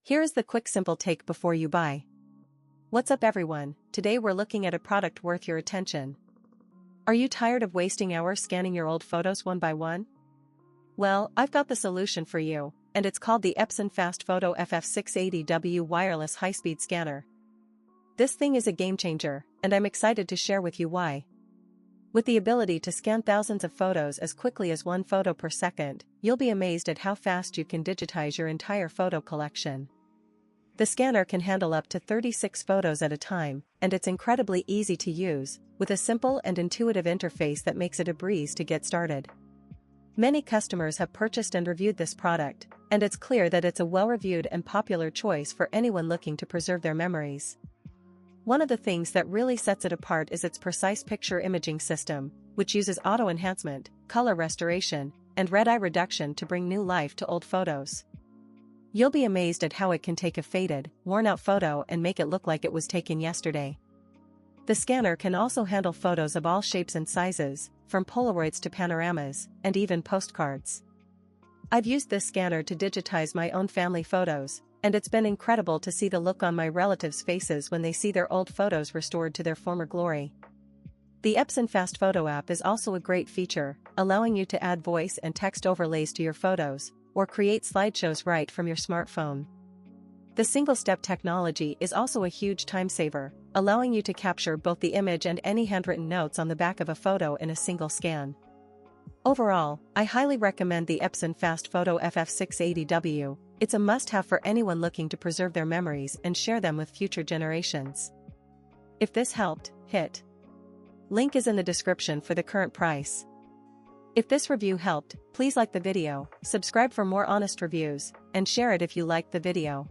Here is the quick simple take before you buy. What's up everyone, today we're looking at a product worth your attention. Are you tired of wasting hours scanning your old photos one by one? Well, I've got the solution for you, and it's called the Epson FastFoto FF-680W wireless high-speed scanner. This thing is a game changer, and I'm excited to share with you why. With the ability to scan thousands of photos as quickly as 1 photo per second, you'll be amazed at how fast you can digitize your entire photo collection. The scanner can handle up to 36 photos at a time, and it's incredibly easy to use, with a simple and intuitive interface that makes it a breeze to get started. Many customers have purchased and reviewed this product, and it's clear that it's a well-reviewed and popular choice for anyone looking to preserve their memories. One of the things that really sets it apart is its precise picture imaging system, which uses auto-enhancement, color restoration, and red eye reduction to bring new life to old photos. You'll be amazed at how it can take a faded, worn-out photo and make it look like it was taken yesterday. The scanner can also handle photos of all shapes and sizes, from Polaroids to panoramas, and even postcards. I've used this scanner to digitize my own family photos, and it's been incredible to see the look on my relatives' faces when they see their old photos restored to their former glory. The Epson FastFoto app is also a great feature, allowing you to add voice and text overlays to your photos, or create slideshows right from your smartphone. The single-step technology is also a huge time saver, allowing you to capture both the image and any handwritten notes on the back of a photo in a single scan. Overall, I highly recommend the Epson FastFoto FF-680W. It's a must-have for anyone looking to preserve their memories and share them with future generations. If this helped, hit link is in the description for the current price. If this review helped, please like the video, subscribe for more honest reviews, and share it if you liked the video.